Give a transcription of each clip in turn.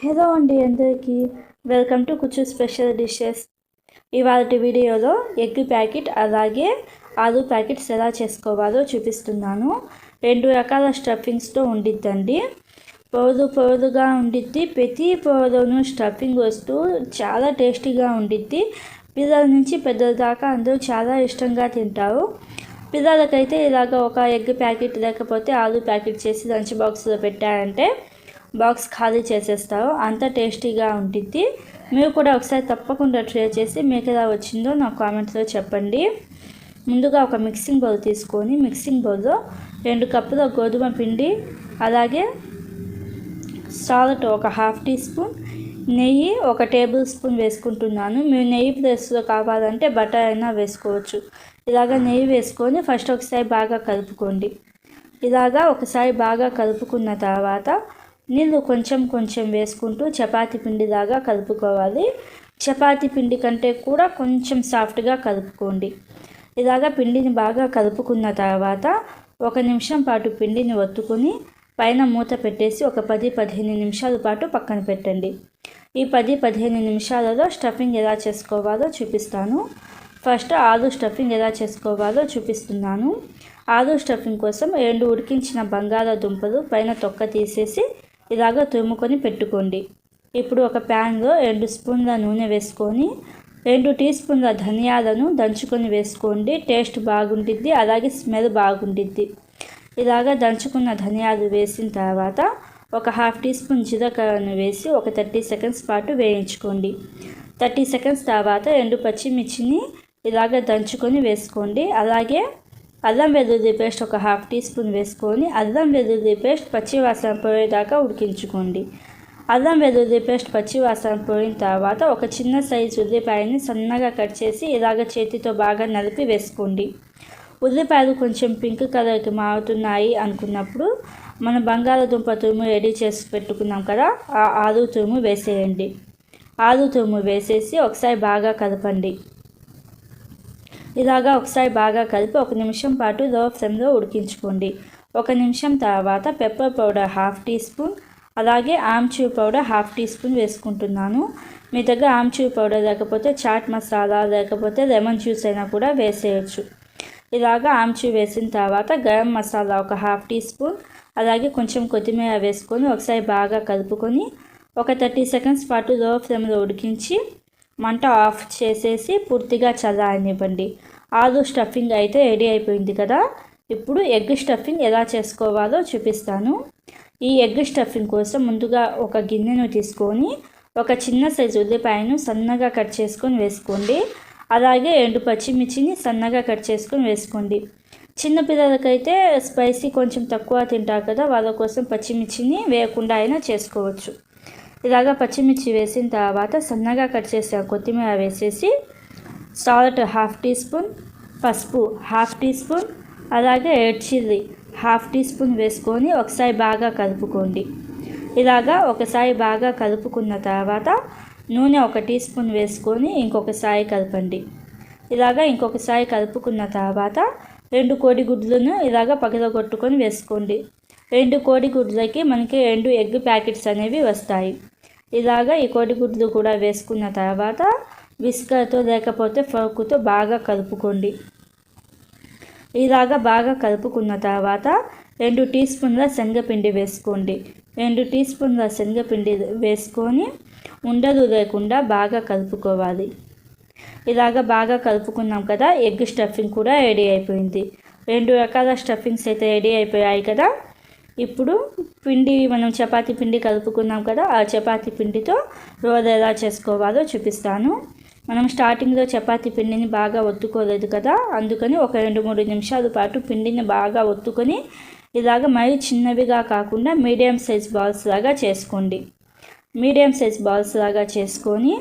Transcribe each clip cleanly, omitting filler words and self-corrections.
Hello అండి అందరికీ welcome to కుచ్చు స్పెషల్ డిషెస్. ఇవాళ వీడియోలో ఎగ్ ప్యాకెట్ అలాగే ఆలు ప్యాకెట్స్ ఎలా చేసుకోవాలో చూపిస్తున్నాను. 2 రకాల స్టఫింగ్స్తో ఉండిద్దండి. పొరుదుగా ఉండిద్ది. ప్రతి పొరలోనూ స్టఫింగ్ వస్తూ చాలా టేస్టీగా ఉండిద్ది. పిల్లల నుంచి పెద్దల దాకా అందరూ చాలా ఇష్టంగా తింటారు. పిల్లలకైతే ఇలాగ ఒక ఎగ్ ప్యాకెట్ లేకపోతే ఆలు ప్యాకెట్ చేసి లంచ్ బాక్స్లో పెట్టారంటే బాక్స్ ఖాళీ చేసేస్తారు. అంత టేస్టీగా ఉంటుంది. మీరు కూడా ఒకసారి తప్పకుండా ట్రై చేసి మీకు ఎలా వచ్చిందో నాకు కామెంట్స్లో చెప్పండి. ముందుగా ఒక మిక్సింగ్ బౌల్ తీసుకొని మిక్సింగ్ బౌల్లో 2 కప్పుల గోధుమ పిండి అలాగే సాల్ట్ ఒక 1/2 టీ స్పూన్, నెయ్యి 1 టేబుల్ స్పూన్ వేసుకుంటున్నాను. మీరు నెయ్యి ప్లేస్లో కావాలంటే బటర్ అయినా వేసుకోవచ్చు. ఇలాగ నెయ్యి వేసుకొని ఫస్ట్ ఒకసారి బాగా కలుపుకోండి. ఇలాగా ఒకసారి బాగా కలుపుకున్న తర్వాత నీళ్ళు కొంచెం వేసుకుంటూ చపాతీ పిండిలాగా కలుపుకోవాలి. చపాతీ పిండి కంటే కూడా కొంచెం సాఫ్ట్గా కలుపుకోండి. ఇలాగ పిండిని బాగా కలుపుకున్న తర్వాత 1 నిమిషం పాటు పిండిని ఒత్తుకొని పైన మూత పెట్టేసి ఒక 10-15 నిమిషాల పాటు పక్కన పెట్టండి. ఈ 10-15 నిమిషాలలో స్టఫింగ్ ఎలా చేసుకోవాలో చూపిస్తాను. ఫస్ట్ ఆలు స్టఫింగ్ ఎలా చేసుకోవాలో చూపిస్తున్నాను. ఆలు స్టఫింగ్ కోసం 2 ఉడికించిన బంగాళాదుంపలు పైన తొక్క తీసేసి ఇలాగ తురుముకొని పెట్టుకోండి. ఇప్పుడు ఒక ప్యాన్లో 2 స్పూన్ల నూనె వేసుకొని 2 టీ స్పూన్ల ధనియాలను దంచుకొని వేసుకోండి. టేస్ట్ బాగుంటుంది, అలాగే స్మెల్ బాగుంటుంది. ఇలాగ దంచుకున్న ధనియాలు వేసిన తర్వాత ఒక 1/2 టీ స్పూన్ జీలకర్రను వేసి ఒక 30 సెకండ్స్ పాటు వేయించుకోండి. 30 సెకండ్స్ తర్వాత 2 పచ్చిమిర్చిని ఇలాగ దంచుకొని వేసుకోండి. అలాగే అల్లం వెల్లుల్లి పేస్ట్ ఒక 1/2 టీ స్పూన్ వేసుకొని అల్లం వెల్లుల్లి పేస్ట్ పచ్చివాసన పోయేదాకా ఉడికించుకోండి. అల్లం వెల్లుల్లి పేస్ట్ పచ్చివాసన పోయిన తర్వాత ఒక చిన్న సైజు ఉల్లిపాయని సన్నగా కట్ చేసి ఇలాగ చేతితో బాగా నలిపి వేసుకోండి. ఉల్లిపాయలు కొంచెం పింక్ కలర్కి మారుతున్నాయి అనుకున్నప్పుడు మన బంగాళాదుంప తురుము రెడీ చేసి పెట్టుకున్నాం కదా, ఆ ఆలు తురుము వేసేయండి. ఆలు తురుము వేసేసి ఒకసారి బాగా కలపండి. ఇలాగా ఒకసారి బాగా కలిపి 1 నిమిషం పాటు లో ఫ్లేమ్లో ఉడికించుకోండి. 1 నిమిషం తర్వాత పెప్పర్ పౌడర్ 1/2 టీ స్పూన్ అలాగే ఆమ్చూర్ పౌడర్ 1/2 టీ స్పూన్ వేసుకుంటున్నాను. మీ దగ్గర ఆమ్చూర్ పౌడర్ లేకపోతే చాట్ మసాలా లేకపోతే లెమన్ జ్యూస్ అయినా కూడా వేసేయచ్చు. ఇలాగా ఆమ్చూర్ వేసిన తర్వాత గరం మసాలా ఒక 1/2 టీ స్పూన్ అలాగే కొంచెం కొత్తిమీర వేసుకొని ఒకసారి బాగా కలుపుకొని ఒక 30 సెకండ్స్ పాటు లో ఫ్లేమ్లో ఉడికించి మంట ఆఫ్ చేసేసి పూర్తిగా చల్లారనివ్వండి. ఆలు స్టఫింగ్ అయితే రెడీ అయిపోయింది కదా. ఇప్పుడు ఎగ్ స్టఫింగ్ ఎలా చేసుకోవాలో చూపిస్తాను. ఈ ఎగ్ స్టఫింగ్ కోసం ముందుగా ఒక గిన్నెను తీసుకొని ఒక చిన్న సైజు ఉల్లిపాయను సన్నగా కట్ చేసుకొని వేసుకోండి. అలాగే 2 పచ్చిమిర్చిని సన్నగా కట్ చేసుకొని వేసుకోండి. చిన్నపిల్లలకైతే స్పైసీ కొంచెం తక్కువ తింటారు కదా, వాళ్ళ కోసం పచ్చిమిర్చిని వేయకుండా అయినా చేసుకోవచ్చు. ఇలాగ పచ్చిమిర్చి వేసిన తర్వాత సన్నగా కట్ చేసిన కొత్తిమీర వేసేసి సాల్ట్ 1/2 టీ స్పూన్, పసుపు 1/2 టీ స్పూన్ అలాగే రెడ్ చిల్లీ 1/2 టీ స్పూన్ వేసుకొని ఒకసారి బాగా కలుపుకోండి. ఇలాగా ఒకసారి బాగా కలుపుకున్న తర్వాత నూనె 1 టీ స్పూన్ వేసుకొని ఇంకొకసారి కలపండి. ఇలాగా ఇంకొకసారి కలుపుకున్న తర్వాత 2 కోడిగుడ్లను ఇలాగ పగలగొట్టుకొని వేసుకోండి. 2 కోడిగుడ్లకి మనకి 2 ఎగ్ ప్యాకెట్స్ అనేవి వస్తాయి. ఇలాగ ఈ కోడిగుడ్లు కూడా వేసుకున్న తర్వాత విస్కర్తో లేకపోతే ఫోర్క్తో బాగా కలుపుకోండి. ఇలాగ బాగా కలుపుకున్న తర్వాత 2 టీ స్పూన్ల శనగపిండి వేసుకోండి. 2 టీ స్పూన్ల శనగపిండి వేసుకొని ఉండలు లేకుండా బాగా కలుపుకోవాలి. ఇలాగ బాగా కలుపుకున్నాం కదా, ఎగ్ స్టఫింగ్ కూడా రెడీ అయిపోయింది. 2 రకాల స్టఫింగ్స్ అయితే రెడీ అయిపోయాయి కదా. ఇప్పుడు పిండి మనం చపాతీ పిండి కలుపుకున్నాం కదా, ఆ చపాతీ పిండితో రోల్ ఎలా చేసుకోవాలో చూపిస్తాను. మనం స్టార్టింగ్లో చపాతీ పిండిని బాగా ఒత్తుకోలేదు కదా, అందుకని ఒక 2-3 నిమిషాల పాటు పిండిని బాగా ఒత్తుకొని ఇలాగ మరీ చిన్నవిగా కాకుండా మీడియం సైజ్ బాల్స్ లాగా చేసుకోండి. మీడియం సైజ్ బాల్స్ లాగా చేసుకొని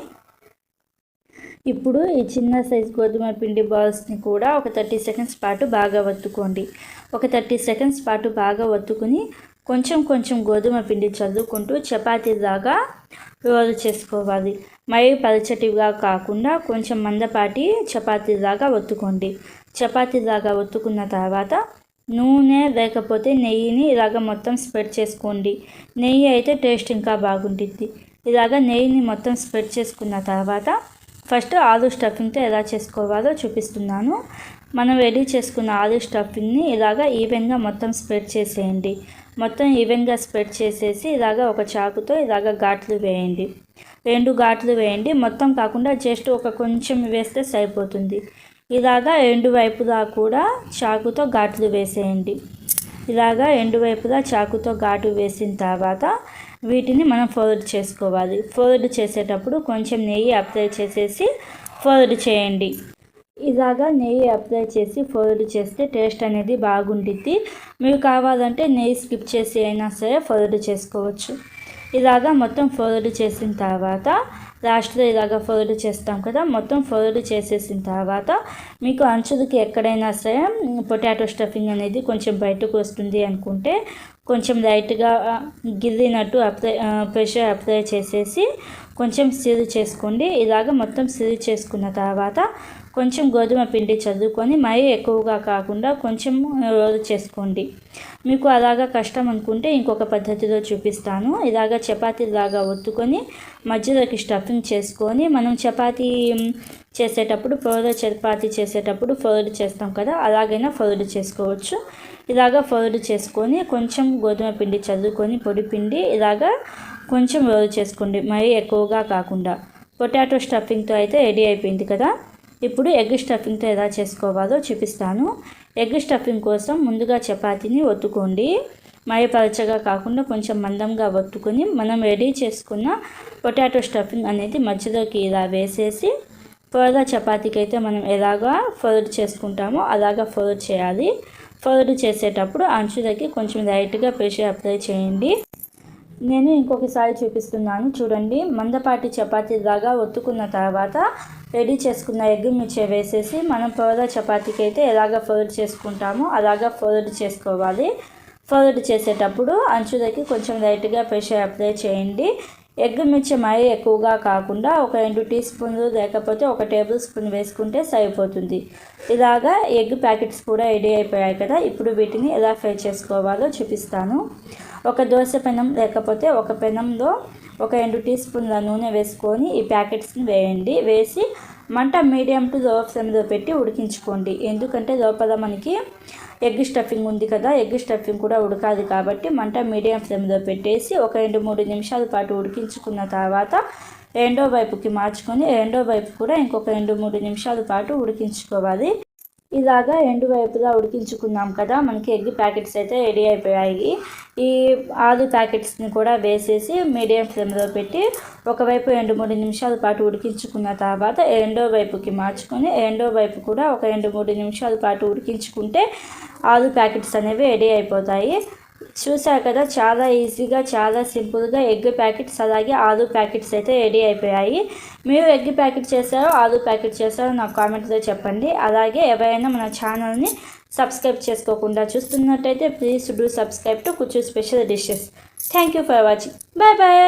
ఇప్పుడు ఈ చిన్న సైజ్ గోధుమ పిండి బాల్స్ని కూడా ఒక 30 సెకండ్స్ పాటు బాగా ఒత్తుకోండి. ఒక 30 సెకండ్స్ పాటు బాగా ఒత్తుకుని కొంచెం గోధుమ పిండి చల్లుకుంటూ చపాతీలాగా రోల్ చేసుకోవాలి. మరీ పలచటిగా కాకుండా కొంచెం మందపాటి చపాతీలాగా ఒత్తుకోండి. చపాతీలాగా ఒత్తుకున్న తర్వాత నూనె లేకపోతే నెయ్యిని ఇలాగ మొత్తం స్ప్రెడ్ చేసుకోండి. నెయ్యి అయితే టేస్ట్ ఇంకా బాగుంటుంది. ఇలాగ నెయ్యిని మొత్తం స్ప్రెడ్ చేసుకున్న తర్వాత ఫస్ట్ ఆలు స్టఫింగ్తో ఎలా చేసుకోవాలో చూపిస్తున్నాను. మనం రెడీ చేసుకున్న ఆలు స్టఫింగ్ని ఇలాగ ఈవెన్గా మొత్తం స్ప్రెడ్ చేసేయండి. మొత్తం ఈవెన్గా స్ప్రెడ్ చేసేసి ఇలాగ ఒక చాకుతో ఇలాగ ఘాట్లు వేయండి. 2 ఘాట్లు వేయండి, మొత్తం కాకుండా జస్ట్ ఒక కొంచెం వేస్తే సరిపోతుంది. ఇలాగ 2 వైపులా కూడా చాకుతో ఘాట్లు వేసేయండి. ఇలాగా 2 వైపులా చాకుతో ఘాటు వేసిన తర్వాత వీటిని మనం ఫోల్డ్ చేసుకోవాలి. ఫోల్డ్ చేసేటప్పుడు కొంచెం నెయ్యి అప్లై చేసేసి ఫోల్డ్ చేయండి. ఇలాగా నెయ్యి అప్లై చేసి ఫోల్డ్ చేస్తే టేస్ట్ అనేది బాగుంటుంది. మీరు కావాలంటే నెయ్యి స్కిప్ చేసి అయినా సరే ఫోల్డ్ చేసుకోవచ్చు. ఇలాగా మొత్తం ఫోల్డ్ చేసిన తర్వాత లాస్ట్లో ఇలాగ ఫోల్డ్ చేస్తాం కదా, మొత్తం ఫోల్డ్ చేసేసిన తర్వాత మీకు అంచులకి ఎక్కడైనా సరే పొటాటో స్టఫింగ్ అనేది కొంచెం బయటకు వస్తుంది అనుకుంటే కొంచెం లైట్గా గిల్లినట్టు ప్రెషర్ అప్లై చేసేసి కొంచెం సీల్ చేసుకోండి. ఇలాగ మొత్తం సీల్ చేసుకున్న తర్వాత కొంచెం గోధుమ పిండి చల్లుకొని మరీ ఎక్కువగా కాకుండా కొంచెం రోల్ చేసుకోండి. మీకు అలాగా కష్టం అనుకుంటే ఇంకొక పద్ధతిలో చూపిస్తాను. ఇలాగ చపాతీలాగా ఒత్తుకొని మధ్యలోకి స్టఫింగ్ చేసుకొని మనం చపాతీ చేసేటప్పుడు చపాతీ చేసేటప్పుడు ఫోల్డ్ చేస్తాం కదా, అలాగైనా ఫోల్డ్ చేసుకోవచ్చు. ఇలాగ ఫోల్డ్ చేసుకొని కొంచెం గోధుమ పిండి చల్లుకొని పొడి పిండి ఇలాగ కొంచెం రోల్ చేసుకోండి, మరీ ఎక్కువగా కాకుండా. పొటాటో స్టఫింగ్తో అయితే రెడీ అయిపోయింది కదా. ఇప్పుడు ఎగ్ స్టఫింగ్తో ఎలా చేసుకోవాలో చూపిస్తాను. ఎగ్ స్టఫింగ్ కోసం ముందుగా చపాతీని ఒత్తుకోండి. మరీ పలచగా కాకుండా కొంచెం మందంగా ఒత్తుకొని మనం రెడీ చేసుకున్న పొటాటో స్టఫింగ్ అనేది మధ్యలోకి ఇలా వేసేసి చపాతీకి అయితే మనం ఎలాగా ఫోల్డ్ చేసుకుంటామో అలాగా ఫోల్డ్ చేయాలి. ఫోల్డ్ చేసేటప్పుడు అంచులకి కొంచెం లైట్గా ప్రెషర్ అప్లై చేయండి. నేను ఇంకొకసారి చూపిస్తున్నాను చూడండి. మందపాటి చపాతీలాగా ఒత్తుకున్న తర్వాత రెడీ చేసుకున్న ఎగ్ మిక్చర్ వేసేసి మనం చపాతీకి అయితే ఎలాగ ఫోల్డ్ చేసుకుంటామో అలాగా ఫోల్డ్ చేసుకోవాలి. ఫోల్డ్ చేసేటప్పుడు అంచులకి కొంచెం లైట్గా ప్రెషర్ అప్లై చేయండి. ఎగ్ మిక్చర్ మరీ ఎక్కువగా కాకుండా ఒక 2 టీ స్పూన్లు లేకపోతే 1 టేబుల్ స్పూన్ వేసుకుంటే సరిపోతుంది. ఇలాగా ఎగ్ ప్యాకెట్స్ కూడా రెడీ అయిపోయాయి కదా. ఇప్పుడు వీటిని ఎలా ఫ్రై చేసుకోవాలో చూపిస్తాను. ఒక దోశ పెనం లేకపోతే ఒక పెనంలో ఒక 2 టీ స్పూన్ల నూనె వేసుకొని ఈ ప్యాకెట్స్ని వేయండి. వేసి మంట మీడియం టు లో ఫ్లేమ్లో పెట్టి ఉడికించుకోండి. ఎందుకంటే లోపల మనకి ఎగ్ స్టఫింగ్ ఉంది కదా, ఎగ్ స్టఫింగ్ కూడా ఉడకాలి కాబట్టి మంట మీడియం ఫ్లేమ్లో పెట్టేసి ఒక 2-3 నిమిషాల పాటు ఉడికించుకున్న తర్వాత రెండో వైపుకి మార్చుకొని రెండో వైపు కూడా ఇంకొక 2-3 నిమిషాల పాటు ఉడికించుకోవాలి. ఇలాగా 2 వైపులా ఉడికించుకున్నాం కదా, మనకి ఎగ్ ప్యాకెట్స్ అయితే రెడీ అయిపోయాయి. ఈ ఆలు ప్యాకెట్స్ని కూడా వేసేసి మీడియం ఫ్లేమ్లో పెట్టి ఒకవైపు 2-3 నిమిషాల పాటు ఉడికించుకున్న తర్వాత రెండో వైపుకి మార్చుకొని రెండో వైపు కూడా ఒక 2-3 నిమిషాల పాటు ఉడికించుకుంటే ఆలు ప్యాకెట్స్ అనేవి రెడీ అయిపోతాయి. చూసారు కదా, చాలా ఈజీగా చాలా సింపుల్గా ఎగ్ ప్యాకెట్స్ అలాగే ఆలు ప్యాకెట్స్ అయితే రెడీ అయిపోయాయి. మీరు ఎగ్ ప్యాకెట్ చేశారో ఆలు ప్యాకెట్ చేశారో నాకు కామెంట్లో చెప్పండి. అలాగే ఎవరైనా మన ఛానల్ని సబ్స్క్రైబ్ చేసుకోకుండా చూస్తున్నట్టయితే ప్లీజ్ డూ సబ్స్క్రైబ్ టు కుచ్చు special dishes. Thank you for watching. Bye bye.